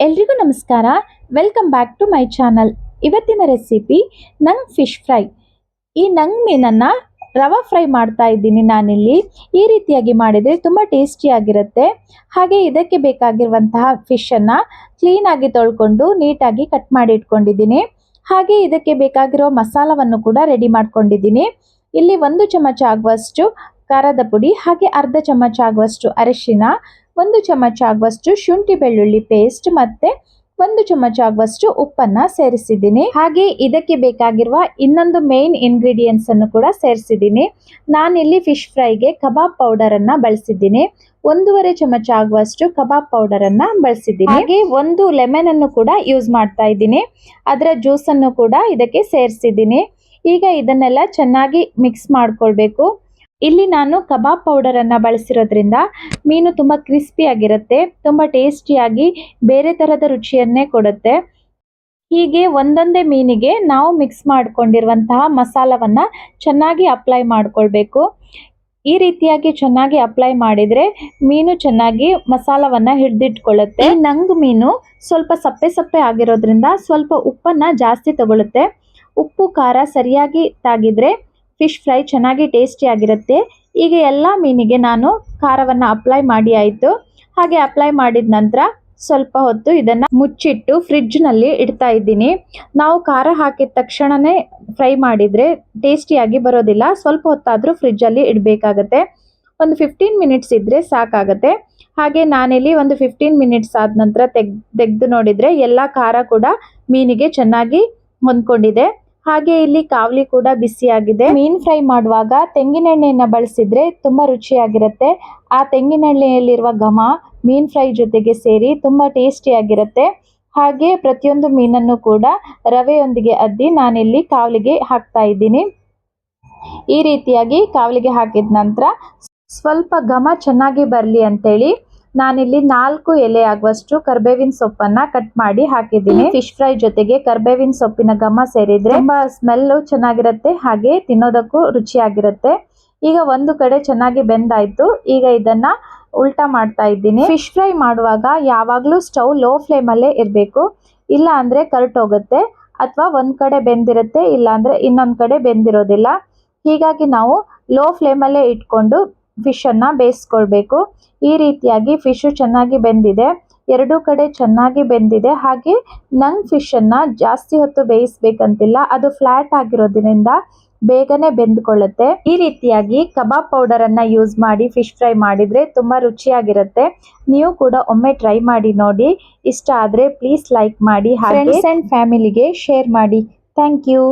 ಎಲ್ರಿಗೂ ನಮಸ್ಕಾರ. Welcome back to my channel. ಇವತ್ತಿನ ರೆಸಿಪಿ ನಂಗ್ ಫಿಶ್ ಫ್ರೈ. ಈ ನಂಗ್ ಮೀನನ್ನು ರವಾ ಫ್ರೈ ಮಾಡ್ತಾ ಇದ್ದೀನಿ ನಾನಿಲ್ಲಿ. ಈ ರೀತಿಯಾಗಿ ಮಾಡಿದರೆ ತುಂಬ ಟೇಸ್ಟಿಯಾಗಿರುತ್ತೆ. ಹಾಗೆ ಇದಕ್ಕೆ ಬೇಕಾಗಿರುವಂತಹ ಫಿಶನ್ನು ಕ್ಲೀನಾಗಿ ತೊಳ್ಕೊಂಡು ನೀಟಾಗಿ ಕಟ್ ಮಾಡಿ ಇಟ್ಕೊಂಡಿದ್ದೀನಿ. ಹಾಗೆ ಇದಕ್ಕೆ ಬೇಕಾಗಿರೋ ಮಸಾಲವನ್ನು ಕೂಡ ರೆಡಿ ಮಾಡ್ಕೊಂಡಿದ್ದೀನಿ. ಇಲ್ಲಿ 1 ಚಮಚ ಆಗುವಷ್ಟು ಖಾರದ ಪುಡಿ, ಹಾಗೆ ಅರ್ಧ ಚಮಚ ಆಗುವಷ್ಟು ಅರಿಶಿನ, 1 ಚಮಚ ಆಗುವಷ್ಟು ಶುಂಠಿ ಬೆಳ್ಳುಳ್ಳಿ ಪೇಸ್ಟ್ ಮತ್ತೆ 1 ಚಮಚ ಆಗುವಷ್ಟು ಉಪ್ಪನ್ನ ಸೇರಿಸಿದ್ದೀನಿ. ಹಾಗೆ ಇದಕ್ಕೆ ಬೇಕಾಗಿರುವ ಇನ್ನೊಂದು ಮೇನ್ ಇಂಗ್ರೀಡಿಯೆಂಟ್ಸ್ ಅನ್ನು ಕೂಡ ಸೇರಿಸಿದ್ದೀನಿ. ನಾನಿಲ್ಲಿ ಫಿಶ್ ಫ್ರೈಗೆ ಕಬಾಬ್ ಪೌಡರ್ ಅನ್ನ ಬಳಸಿದ್ದೀನಿ. 1.5 ಚಮಚ ಆಗುವಷ್ಟು ಕಬಾಬ್ ಪೌಡರ್ ಅನ್ನ ಬಳಸಿದ್ದೀನಿ. ಹಾಗೆ 1 ಲೆಮನ್ ಅನ್ನು ಕೂಡ ಯೂಸ್ ಮಾಡ್ತಾ ಇದ್ದೀನಿ. ಅದರ ಜ್ಯೂಸ್ ಅನ್ನು ಕೂಡ ಇದಕ್ಕೆ ಸೇರಿಸಿದ್ದೀನಿ. ಈಗ ಇದನ್ನೆಲ್ಲ ಚೆನ್ನಾಗಿ ಮಿಕ್ಸ್ ಮಾಡ್ಕೊಳ್ಬೇಕು. ಇಲ್ಲಿ ನಾನು ಕಬಾಬ್ ಪೌಡರ್ ಅನ್ನ ಬಳಸಿರೋದ್ರಿಂದ ಮೀನು ತುಂಬ ಕ್ರಿಸ್ಪಿ ಆಗಿರುತ್ತೆ, ತುಂಬ ಟೇಸ್ಟಿಯಾಗಿ ಬೇರೆ ತರದ ರುಚಿಯನ್ನೇ ಕೊಡುತ್ತೆ. ಹೀಗೆ ಒಂದೊಂದೇ ಮೀನಿಗೆ ನಾವು ಮಿಕ್ಸ್ ಮಾಡ್ಕೊಂಡಿರುವಂತಹ ಮಸಾಲವನ್ನ ಚೆನ್ನಾಗಿ ಅಪ್ಲೈ ಮಾಡ್ಕೊಳ್ಬೇಕು. ಈ ರೀತಿಯಾಗಿ ಚೆನ್ನಾಗಿ ಅಪ್ಲೈ ಮಾಡಿದ್ರೆ ಮೀನು ಚೆನ್ನಾಗಿ ಮಸಾಲವನ್ನ ಹಿಡಿದಿಟ್ಕೊಳ್ಳುತ್ತೆ. ಈ ನಂಗ್ ಮೀನು ಸ್ವಲ್ಪ ಸಪ್ಪೆ ಸಪ್ಪೆ ಆಗಿರೋದ್ರಿಂದ ಸ್ವಲ್ಪ ಉಪ್ಪನ್ನ ಜಾಸ್ತಿ ತಗೊಳುತ್ತೆ. ಉಪ್ಪು ಖಾರ ಸರಿಯಾಗಿ ತಾಗಿದ್ರೆ ಫಿಶ್ ಫ್ರೈ ಚೆನ್ನಾಗಿ ಟೇಸ್ಟಿ ಆಗಿರುತ್ತೆ. ಈಗ ಎಲ್ಲ ಮೀನಿಗೆ ನಾನು ಖಾರವನ್ನು ಅಪ್ಲೈ ಮಾಡಿ ಆಯಿತು. ಹಾಗೆ ಅಪ್ಲೈ ಮಾಡಿದ ನಂತರ ಸ್ವಲ್ಪ ಹೊತ್ತು ಇದನ್ನು ಮುಚ್ಚಿಟ್ಟು ಫ್ರಿಡ್ಜ್ನಲ್ಲಿ ಇಡ್ತಾ ಇದ್ದೀನಿ. ನಾವು ಖಾರ ಹಾಕಿದ ತಕ್ಷಣವೇ ಫ್ರೈ ಮಾಡಿದರೆ ಟೇಸ್ಟಿಯಾಗಿ ಬರೋದಿಲ್ಲ. ಸ್ವಲ್ಪ ಹೊತ್ತಾದರೂ ಫ್ರಿಡ್ಜಲ್ಲಿ ಇಡಬೇಕಾಗತ್ತೆ. ಒಂದು 15 ಮಿನಿಟ್ಸ್ ಇದ್ದರೆ ಸಾಕಾಗತ್ತೆ. ಹಾಗೆ ನಾನಿಲ್ಲಿ ಒಂದು 15 ಮಿನಿಟ್ಸ್ ಆದ ನಂತರ ತೆಗೆದು ನೋಡಿದರೆ ಎಲ್ಲ ಖಾರ ಕೂಡ ಮೀನಿಗೆ ಚೆನ್ನಾಗಿ ಹೊಂದ್ಕೊಂಡಿದೆ. ಹಾಗೆ ಇಲ್ಲಿ ಕಾವಲಿ ಕೂಡ ಬಿಸಿಯಾಗಿದೆ. ಮೀನ್ ಫ್ರೈ ಮಾಡುವಾಗ ತೆಂಗಿನೆಣ್ಣೆಯನ್ನು ಬಳಸಿದ್ರೆ ತುಂಬಾ ರುಚಿಯಾಗಿರುತ್ತೆ. ಆ ತೆಂಗಿನೆಣ್ಣೆಯಲ್ಲಿರುವ ಘಮ ಮೀನ್ ಫ್ರೈ ಜೊತೆಗೆ ಸೇರಿ ತುಂಬಾ ಟೇಸ್ಟಿಯಾಗಿರುತ್ತೆ. ಹಾಗೆ ಪ್ರತಿಯೊಂದು ಮೀನನ್ನು ಕೂಡ ರವೆಯೊಂದಿಗೆ ಅದ್ದಿ ನಾನಿಲ್ಲಿ ಕಾವಲಿಗೆ ಹಾಕ್ತಾ ಇದ್ದೀನಿ. ಈ ರೀತಿಯಾಗಿ ಕಾವಲಿಗೆ ಹಾಕಿದ ನಂತರ ಸ್ವಲ್ಪ ಘಮ ಚೆನ್ನಾಗಿ ಬರಲಿ ಅಂತೇಳಿ ನಾನಿಲ್ಲಿ 4 ಎಲೆ ಆಗುವಷ್ಟು ಕರ್ಬೇವಿನ ಸೊಪ್ಪನ್ನ ಕಟ್ ಮಾಡಿ ಹಾಕಿದ್ದೀನಿ. ಫಿಶ್ ಫ್ರೈ ಜೊತೆಗೆ ಕರ್ಬೇವಿನ ಸೊಪ್ಪಿನ ಘಮ ಸೇರಿದ್ರೆ ತುಂಬಾ ಸ್ಮೆಲ್ಲು ಚೆನ್ನಾಗಿರುತ್ತೆ, ಹಾಗೆ ತಿನ್ನೋದಕ್ಕೂ ರುಚಿಯಾಗಿರುತ್ತೆ. ಈಗ ಒಂದು ಕಡೆ ಚೆನ್ನಾಗಿ ಬೆಂದಾಯ್ತು. ಈಗ ಇದನ್ನ ಉಲ್ಟಾ ಮಾಡ್ತಾ ಇದ್ದೀನಿ. ಫಿಶ್ ಫ್ರೈ ಮಾಡುವಾಗ ಯಾವಾಗಲೂ ಸ್ಟವ್ ಲೋ ಫ್ಲೇಮಲ್ಲೇ ಇರಬೇಕು, ಇಲ್ಲ ಅಂದ್ರೆ ಕರ್ಟೋಗುತ್ತೆ. ಅಥವಾ ಒಂದ್ ಕಡೆ ಬೆಂದಿರುತ್ತೆ, ಇಲ್ಲ ಅಂದ್ರೆ ಇನ್ನೊಂದ್ ಕಡೆ ಬೆಂದಿರೋದಿಲ್ಲ. ಹೀಗಾಗಿ ನಾವು ಲೋ ಫ್ಲೇಮಲ್ಲೇ ಇಟ್ಕೊಂಡು ಫಿಶ್ ಅನ್ನ ಬೇಯಿಸ್ಕೊಳ್ಬೇಕು. ಈ ರೀತಿಯಾಗಿ ಫಿಶ್ ಚೆನ್ನಾಗಿ ಬೆಂದಿದೆ, 2 ಕಡೆ ಚೆನ್ನಾಗಿ ಬೆಂದಿದೆ. ಹಾಗೆ ನಂಗ್ ಫಿಶ್ ಅನ್ನ ಜಾಸ್ತಿ ಹೊತ್ತು ಬೇಯಿಸ್ಬೇಕಂತಿಲ್ಲ, ಅದು ಫ್ಲಾಟ್ ಆಗಿರೋದ್ರಿಂದ ಬೇಗನೆ ಬೆಂದ್ಕೊಳ್ಳುತ್ತೆ. ಈ ರೀತಿಯಾಗಿ ಕಬಾಬ್ ಪೌಡರ್ ಅನ್ನ ಯೂಸ್ ಮಾಡಿ ಫಿಶ್ ಫ್ರೈ ಮಾಡಿದ್ರೆ ತುಂಬಾ ರುಚಿಯಾಗಿರುತ್ತೆ. ನೀವು ಕೂಡ ಒಮ್ಮೆ ಟ್ರೈ ಮಾಡಿ ನೋಡಿ. ಇಷ್ಟ ಆದ್ರೆ ಪ್ಲೀಸ್ ಲೈಕ್ ಮಾಡಿ, ಹಾಗೆ ಫ್ರೆಂಡ್ಸ್ ಅಂಡ್ ಫ್ಯಾಮಿಲಿಗೆ ಶೇರ್ ಮಾಡಿ. Thank you.